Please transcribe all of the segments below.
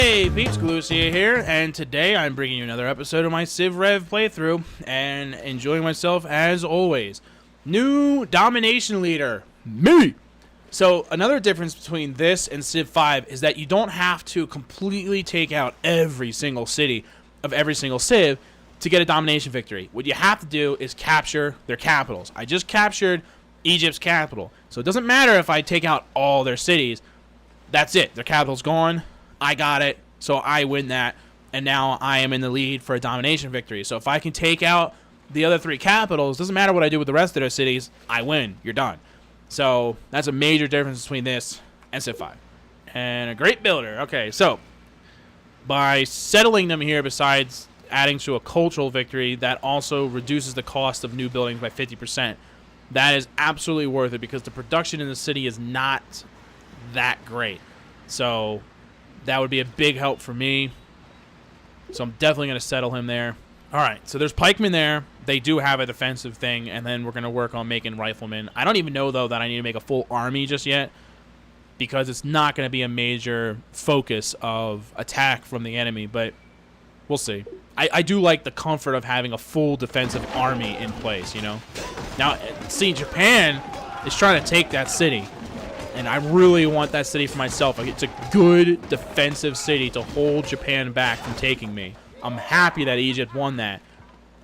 Hey, Peeps Galucia here, and today I'm bringing you another episode of my Civ Rev playthrough, and enjoying myself as always. New domination leader, me! So, another difference between this and Civ 5 is that you don't have to completely take out every single city of every single Civ to get a domination victory. What you have to do is capture their capitals. I just captured Egypt's capital, so it doesn't matter if I take out all their cities. That's it. Their capital's gone. I got it, so I win that, and now I am in the lead for a domination victory. So if I can take out the other three capitals, doesn't matter what I do with the rest of their cities, I win. You're done. So that's a major difference between this and Civ 5. And a great builder. Okay, so by settling them here, besides adding to a cultural victory, that also reduces the cost of new buildings by 50%. That is absolutely worth it because the production in the city is not that great. So that would be a big help for me. So I'm definitely going to settle him there. All right, so there's pikemen there. They do have a defensive thing, and then we're going to work on making riflemen. I don't even know, though, that I need to make a full army just yet because it's not going to be a major focus of attack from the enemy, but we'll see. I do like the comfort of having a full defensive army in place, you know? Now, see, Japan is trying to take that city. And I really want that city for myself. It's a good defensive city to hold Japan back from taking me. I'm happy that Egypt won that.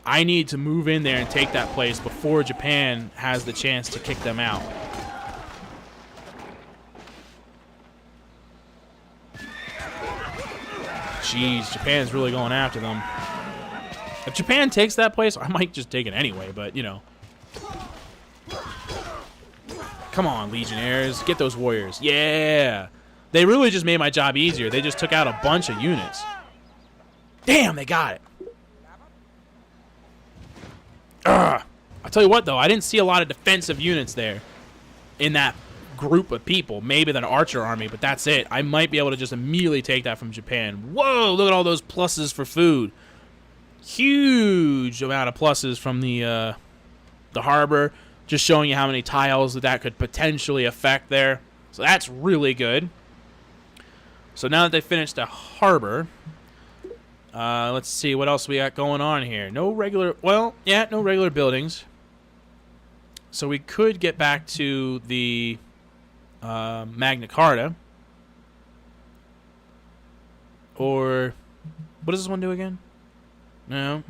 I need to move in there and take that place before Japan has the chance to kick them out. Jeez, Japan's really going after them. If Japan takes that place, I might just take it anyway, but, you know. Come on, Legionnaires. Get those warriors. Yeah. They really just made my job easier. They just took out a bunch of units. Damn, they got it. Ugh. I'll tell you what, though. I didn't see a lot of defensive units there in that group of people. Maybe an archer army, but that's it. I might be able to just immediately take that from Japan. Whoa, look at all those pluses for food. Huge amount of pluses from the harbor. Just showing you how many tiles that could potentially affect there. So that's really good. So now that they finished the harbor, let's see what else we got going on here. No regular, well, yeah, no regular buildings. So we could get back to the Magna Carta. Or, what does this one do again? No.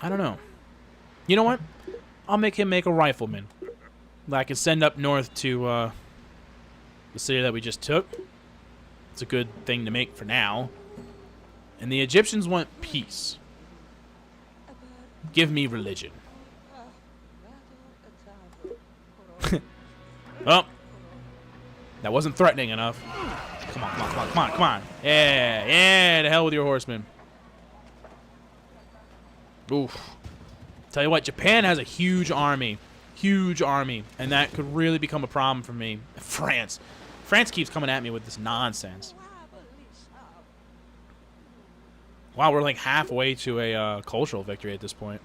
I don't know. You know what? I'll make him make a rifleman that I can send up north to the city that we just took. It's a good thing to make for now. And the Egyptians want peace. Give me religion. Oh. That wasn't threatening enough. Come on, come on, come on, come on, come on. Yeah, yeah, to hell with your horsemen. Oof. Tell you what, Japan has a huge army, and that could really become a problem for me. France keeps coming at me with this nonsense. Wow, we're like halfway to a cultural victory at this point.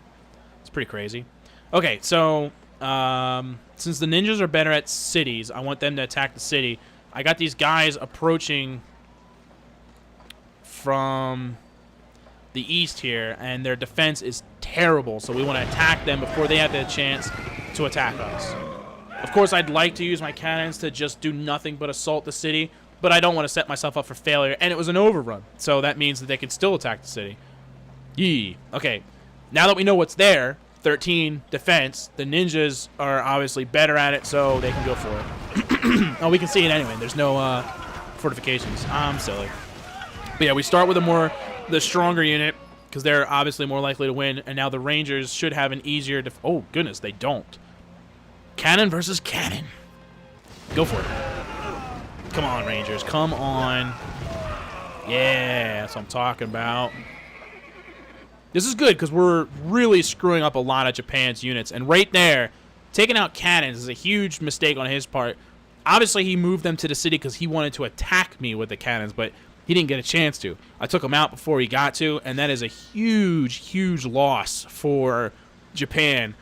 It's pretty crazy. Okay, so since the ninjas are better at cities, I want them to attack the city. I got these guys approaching from the east here, and their defense is terrible, so we want to attack them before they have the chance to attack us. Of course, I'd like to use my cannons to just do nothing but assault the city, but I don't want to set myself up for failure, and it was an overrun, so that means that they can still attack the city. Yee. Okay, now that we know what's there, 13 defense, the ninjas are obviously better at it, so they can go for it. Oh, we can see it anyway. There's no fortifications. I'm silly. But yeah, we start with the stronger unit, because they're obviously more likely to win, and now the Rangers should have an easier oh, goodness, they don't. Cannon versus cannon. Go for it. Come on, Rangers. Come on. Yeah, that's what I'm talking about. This is good, because we're really screwing up a lot of Japan's units, and right there, taking out cannons is a huge mistake on his part. Obviously, he moved them to the city because he wanted to attack me with the cannons, but he didn't get a chance to. I took him out before he got to, and that is a huge, huge loss for Japan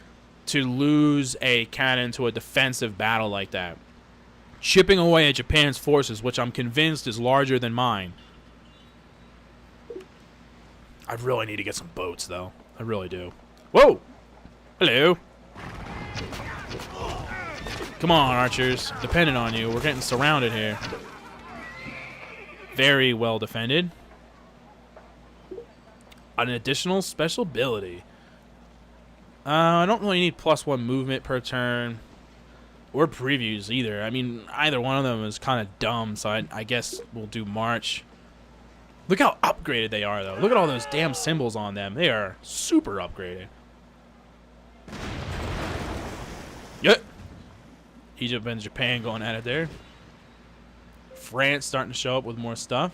to lose a cannon to a defensive battle like that. chipping away at Japan's forces, which I'm convinced is larger than mine. I really need to get some boats, though. I really do. Whoa! Hello. Come on, archers. Depending on you. We're getting surrounded here. Very well defended. An additional special ability. I don't really need +1 movement per turn. Or previews either. I mean, either one of them is kind of dumb, so I guess we'll do March. Look how upgraded they are, though. Look at all those damn symbols on them. They are super upgraded. Yep. Egypt and Japan going at it there. France starting to show up with more stuff.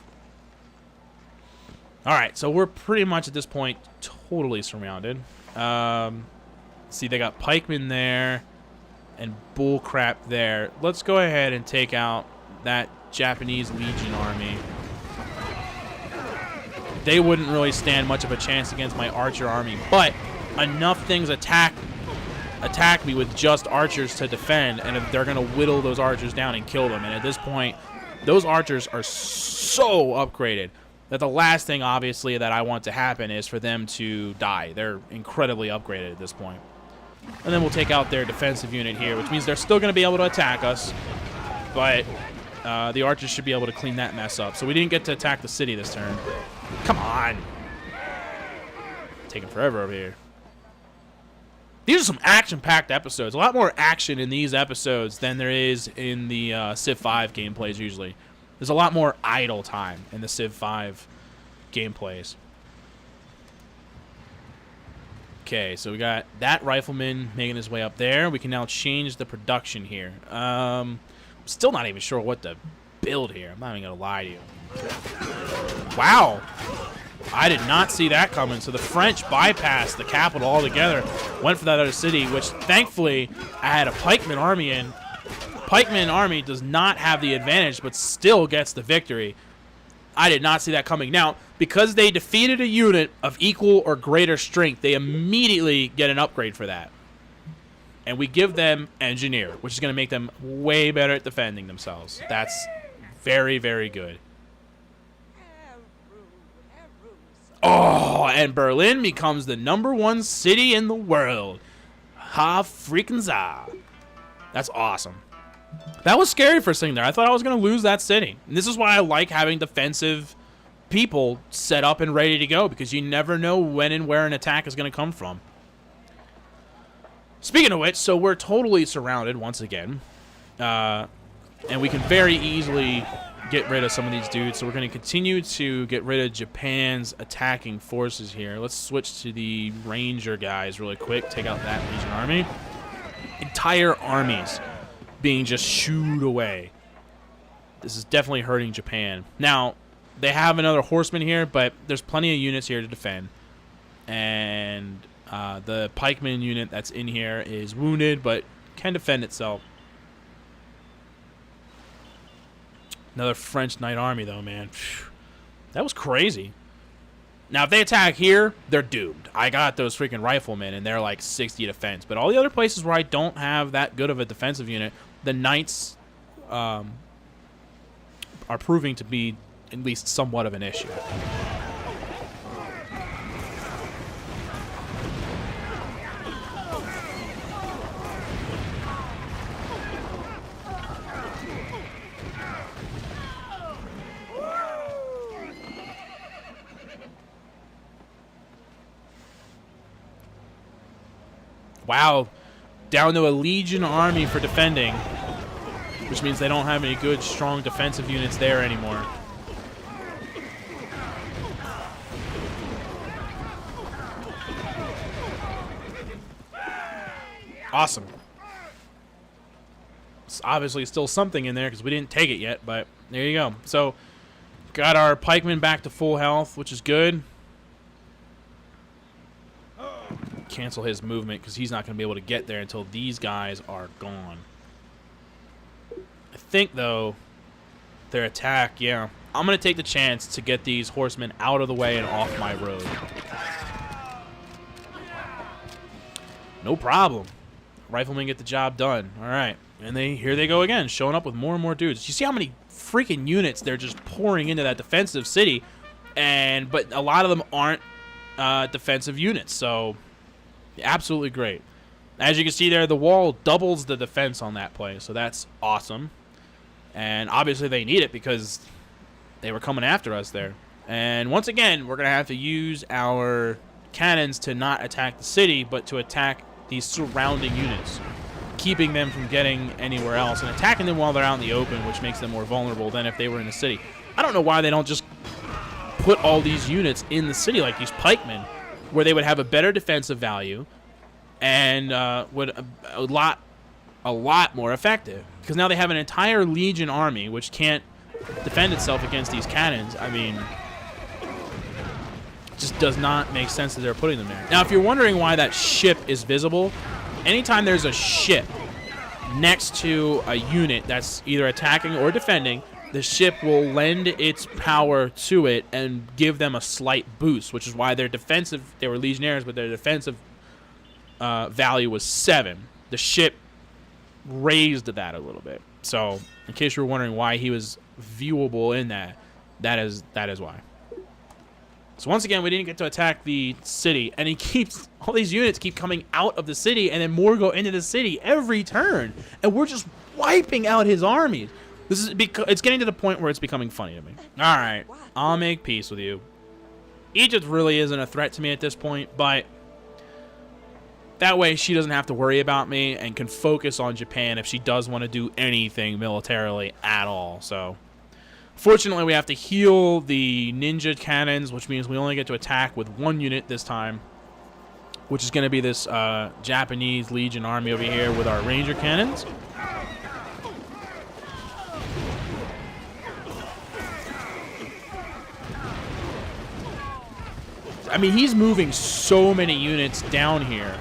Alright, so we're pretty much at this point totally surrounded. See, they got pikemen there and bullcrap there. Let's go ahead and take out that Japanese Legion army. They wouldn't really stand much of a chance against my archer army, but enough things attack me with just archers to defend, and if they're going to whittle those archers down and kill them. And at this point, those archers are so upgraded that the last thing, obviously, that I want to happen is for them to die. They're incredibly upgraded at this point. And then we'll take out their defensive unit here, which means they're still going to be able to attack us, but the archers should be able to clean that mess up. So we didn't get to attack the city this turn. Come on. Taking forever over here. These are some action-packed episodes. A lot more action in these episodes than there is in the Civ 5 gameplays usually. There's a lot more idle time in the Civ 5 gameplays. Okay, so we got that rifleman making his way up there. We can now change the production here. I'm still not even sure what to build here. I'm not even going to lie to you. Wow. I did not see that coming. So the French bypassed the capital altogether, went for that other city, which thankfully I had a pikeman army in. Pikeman army does not have the advantage, but still gets the victory. I did not see that coming. Now, because they defeated a unit of equal or greater strength, they immediately get an upgrade for that. And we give them engineer, which is going to make them way better at defending themselves. That's very, very good. Oh, and Berlin becomes the #1 city in the world. Ha freaking za. That's awesome. That was scary for a second there. I thought I was going to lose that city. And this is why I like having defensive people set up and ready to go, because you never know when and where an attack is going to come from. Speaking of which, so we're totally surrounded once again. And we can very easily get rid of some of these dudes. So we're going to continue to get rid of Japan's attacking forces here. Let's switch to the ranger guys really quick. Take out that Legion army. Entire armies being just shooed away. This is definitely hurting Japan. Now, they have another horseman here, but there's plenty of units here to defend. And the pikeman unit that's in here is wounded, but can defend itself. Another French knight army, though, man. That was crazy. Now, if they attack here, they're doomed. I got those freaking riflemen, and they're like 60 defense. But all the other places where I don't have that good of a defensive unit, the knights are proving to be at least somewhat of an issue. Wow, down to a Legion army for defending, which means they don't have any good, strong defensive units there anymore. Awesome. It's obviously still something in there because we didn't take it yet, but there you go. So, got our pikemen back to full health, which is good. Cancel his movement because he's not going to be able to get there until these guys are gone. I think, though, their attack, yeah. I'm going to take the chance to get these horsemen out of the way and off my road. No problem. Riflemen get the job done. All right. And here they go again, showing up with more and more dudes. You see how many freaking units they're just pouring into that defensive city, but a lot of them aren't defensive units, so absolutely great. As you can see there, the wall doubles the defense on that play, so that's awesome. And obviously they need it because they were coming after us there. And once again, we're going to have to use our cannons to not attack the city, but to attack these surrounding units, keeping them from getting anywhere else and attacking them while they're out in the open, which makes them more vulnerable than if they were in the city. I don't know why they don't just put all these units in the city like these pikemen, where they would have a better defensive value and would a lot more effective. Because now they have an entire legion army which can't defend itself against these cannons. I mean, it just does not make sense that they're putting them there. Now, if you're wondering why that ship is visible, anytime there's a ship next to a unit that's either attacking or defending, the ship will lend its power to it and give them a slight boost, which is why their defensive, they were legionnaires, but their defensive value was 7. The ship raised that a little bit. So, in case you were wondering why he was viewable in that is why. So once again, we didn't get to attack the city, and all these units keep coming out of the city, and then more go into the city every turn, and we're just wiping out his armies. It's getting to the point where it's becoming funny to me. All right, I'll make peace with you. Egypt really isn't a threat to me at this point, but that way she doesn't have to worry about me and can focus on Japan if she does want to do anything militarily at all. So fortunately, we have to heal the ninja cannons, which means we only get to attack with 1 unit this time, which is going to be this Japanese Legion army over here with our ranger cannons. I mean, he's moving so many units down here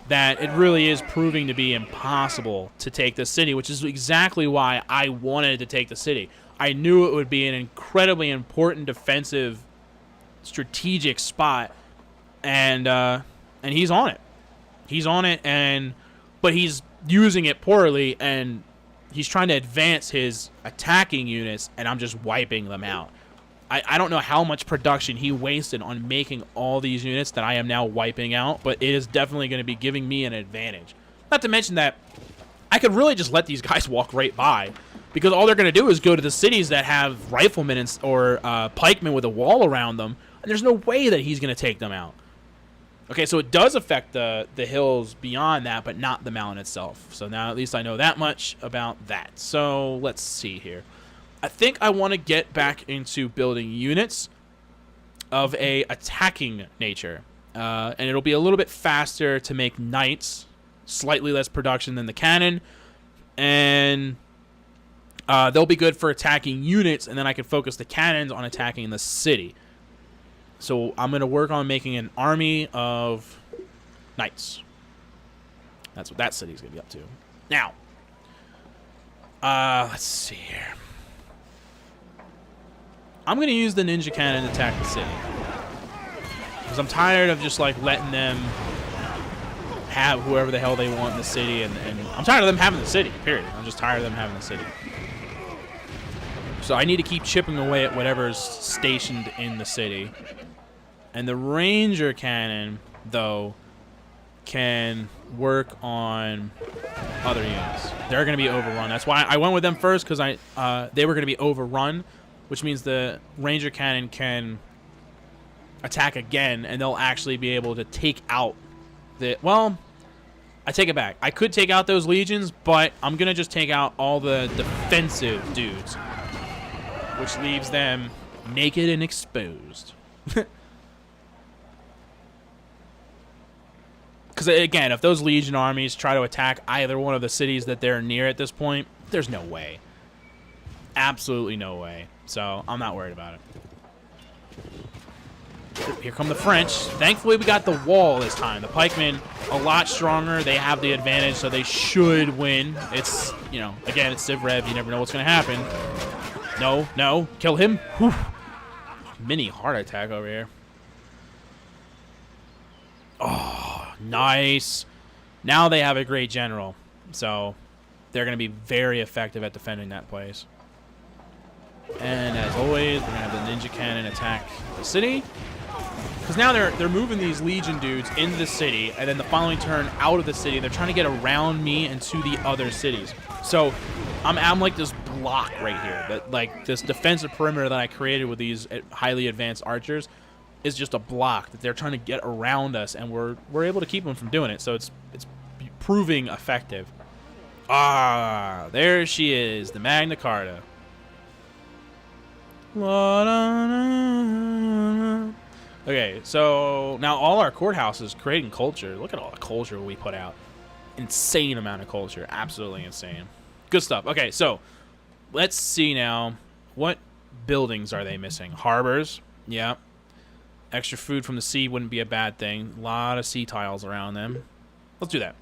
that it really is proving to be impossible to take the city, which is exactly why I wanted to take the city. I knew it would be an incredibly important defensive, strategic spot, and he's on it. He's on it, but he's using it poorly, and he's trying to advance his attacking units, and I'm just wiping them out. I don't know how much production he wasted on making all these units that I am now wiping out, but it is definitely going to be giving me an advantage. Not to mention that I could really just let these guys walk right by, because all they're going to do is go to the cities that have riflemen or pikemen with a wall around them, and there's no way that he's going to take them out. Okay, so it does affect the hills beyond that, but not the mountain itself. So now at least I know that much about that. So let's see here. I think I want to get back into building units of a attacking nature. And it'll be a little bit faster to make knights, slightly less production than the cannon, and they'll be good for attacking units, and then I can focus the cannons on attacking the city. So I'm going to work on making an army of knights. That's what that city's going to be up to. Now, let's see here. I'm going to use the ninja cannon to attack the city, because I'm tired of just like letting them have whoever the hell they want in the city, and I'm tired of them having the city, period. I'm just tired of them having the city. So I need to keep chipping away at whatever's stationed in the city. And the ranger cannon, though, can work on other units. They're going to be overrun. That's why I went with them first, because they were going to be overrun, which means the ranger cannon can attack again, and they'll actually be able to take out the... Well, I take it back. I could take out those legions, but I'm going to just take out all the defensive dudes, which leaves them naked and exposed. Because, again, if those legion armies try to attack either one of the cities that they're near at this point, there's no way. Absolutely no way. So I'm not worried about it. Here come the French. Thankfully, we got the wall this time. The pikemen, a lot stronger. They have the advantage, so they should win. It's, again, it's Civ Rev. You never know what's going to happen. No. Kill him. Whew. Mini heart attack over here. Oh, nice. Now they have a great general. So they're going to be very effective at defending that place. And as always, we're going to have the ninja cannon attack the city. Because now they're moving these Legion dudes into the city, and then the following turn out of the city, they're trying to get around me and to the other cities. So I'm like this block right here. That like this defensive perimeter that I created with these highly advanced archers is just a block that they're trying to get around us, and we're able to keep them from doing it. So it's proving effective. Ah, there she is, the Magna Carta. Okay, so now all our courthouses creating culture. Look at all the culture we put out. Insane amount of culture. Absolutely insane. Good stuff. Okay, so let's see now. What buildings are they missing? Harbors. Yeah. Extra food from the sea wouldn't be a bad thing. A lot of sea tiles around them. Let's do that.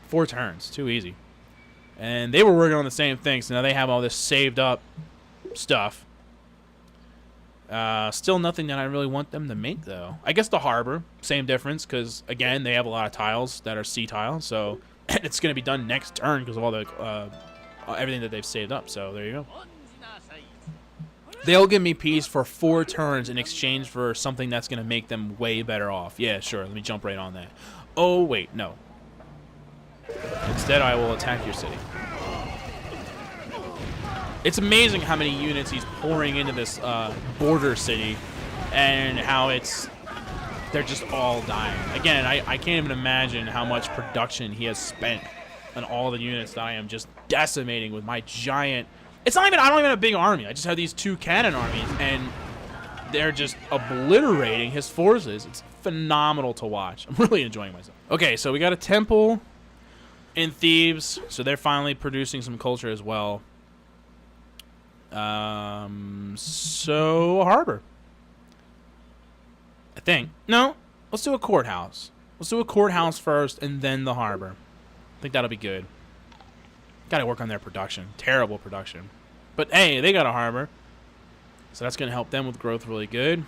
4 turns. Too easy. And they were working on the same thing, so now they have all this saved up stuff. Still nothing that I really want them to make, though. I guess the harbor, same difference, because, again, they have a lot of tiles that are sea tiles, so it's going to be done next turn because of all the everything that they've saved up, so there you go. They'll give me peace for 4 turns in exchange for something that's going to make them way better off. Yeah, sure, let me jump right on that. Oh, wait, no. Instead, I will attack your city. It's amazing how many units he's pouring into this border city and how they're just all dying. Again, I can't even imagine how much production he has spent on all the units that I am just decimating with my giant... I don't even have a big army. I just have these 2 cannon armies, and they're just obliterating his forces. It's phenomenal to watch. I'm really enjoying myself. Okay, so we got a temple in Thebes, so they're finally producing some culture as well. So a harbor. I think. No, let's do a courthouse. Let's do a courthouse first and then the harbor. I think that'll be good. Gotta work on their production. Terrible production. But hey, they got a harbor. So that's gonna help them with growth really good.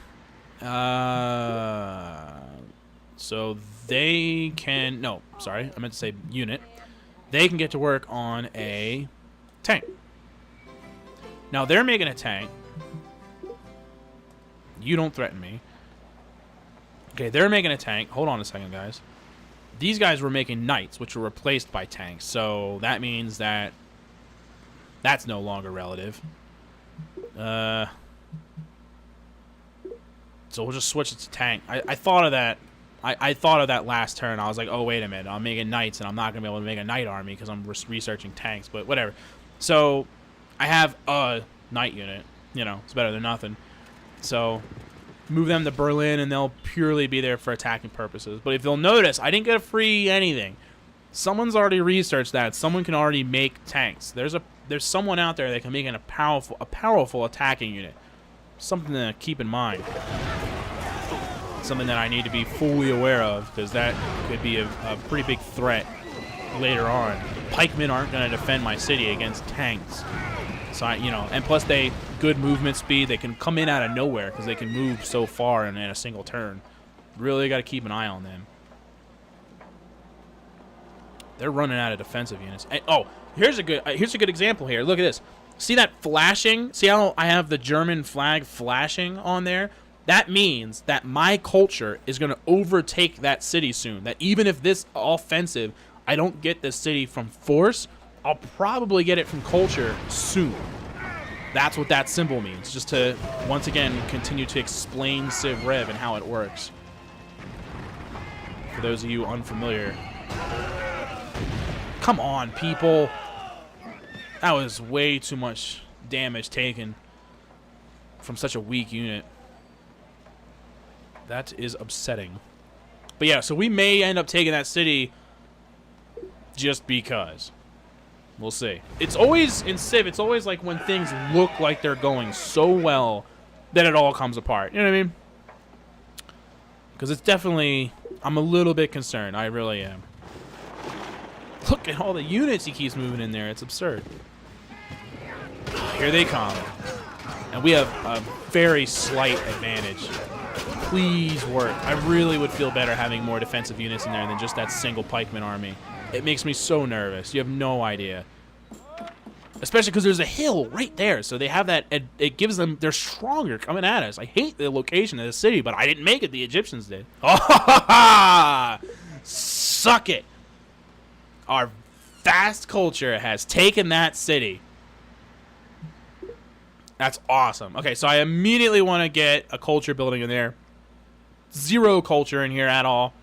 So they can... No, sorry. I meant to say unit. They can get to work on a tank. Now, they're making a tank. You don't threaten me. Okay, they're making a tank. Hold on a second, guys. These guys were making knights, which were replaced by tanks. So that means that that's no longer relative. So we'll just switch it to tank. I thought of that. I thought of that last turn. I was like, oh, wait a minute. I'm making knights, and I'm not going to be able to make a knight army because I'm researching tanks. But whatever. So... I have a knight unit. You know, it's better than nothing. So, move them to Berlin, and they'll purely be there for attacking purposes. But if you'll notice, I didn't get a free anything. Someone's already researched that. Someone can already make tanks. There's someone out there that can make a powerful attacking unit. Something to keep in mind. Something that I need to be fully aware of, because that could be a pretty big threat later on. Pikemen aren't going to defend my city against tanks. So, and plus good movement speed. They can come in out of nowhere because they can move so far in a single turn. Really got to keep an eye on them. They're running out of defensive units. And, oh, here's a good example here. Look at this. See that flashing? See how I have the German flag flashing on there? That means that my culture is going to overtake that city soon. That even if this offensive, I don't get this city from force, I'll probably get it from culture soon. That's what that symbol means. Just to, once again, continue to explain Civ Rev and how it works. For those of you unfamiliar. Come on, people. That was way too much damage taken from such a weak unit. That is upsetting. But yeah, so we may end up taking that city just because. We'll see. It's always, in Civ, it's always like when things look like they're going so well that it all comes apart. You know what I mean? Because it's definitely, I'm a little bit concerned. I really am. Look at all the units he keeps moving in there. It's absurd. Here they come. And we have a very slight advantage. Please work. I really would feel better having more defensive units in there than just that single pikeman army. It makes me so nervous. You have no idea. Especially because there's a hill right there. So they have that. It gives them. They're stronger coming at us. I hate the location of the city, but I didn't make it. The Egyptians did. Oh, suck it. Our vast culture has taken that city. That's awesome. Okay, so I immediately want to get a culture building in there. Zero culture in here at all.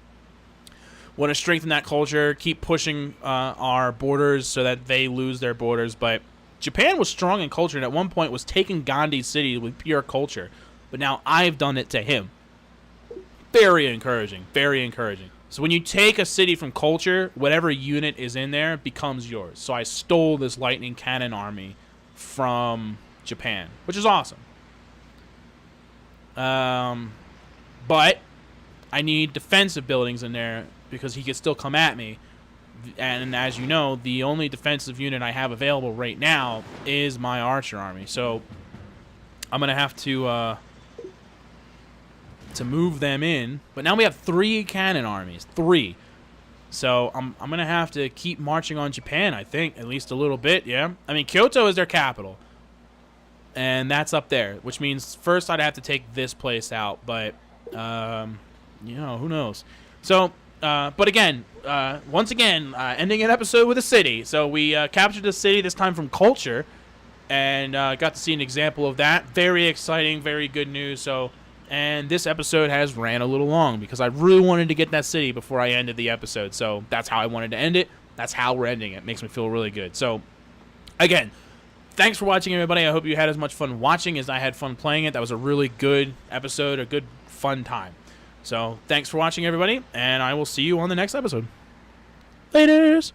Want to strengthen that culture, keep pushing our borders so that they lose their borders. But Japan was strong in culture and at one point was taking Gandhi's city with pure culture. But now I've done it to him. Very encouraging. Very encouraging. So when you take a city from culture, whatever unit is in there becomes yours. So I stole this lightning cannon army from Japan, which is awesome. But I need defensive buildings in there because he could still come at me. And as you know, the only defensive unit I have available right now is my archer army. So I'm going to have to move them in. But now we have 3 cannon armies. 3. So I'm going to have to keep marching on Japan, I think, at least a little bit, yeah? I mean, Kyoto is their capital. And that's up there, which means first I'd have to take this place out. But, you know, who knows? So... but again, once again, ending an episode with a city. So we captured the city, this time from culture, and got to see an example of that. Very exciting, very good news. So, and this episode has ran a little long because I really wanted to get that city before I ended the episode. So that's how I wanted to end it. That's how we're ending it. Makes me feel really good. So, again, thanks for watching, everybody. I hope you had as much fun watching as I had fun playing it. That was a really good episode, a good, fun time. So, thanks for watching, everybody, and I will see you on the next episode. Laters!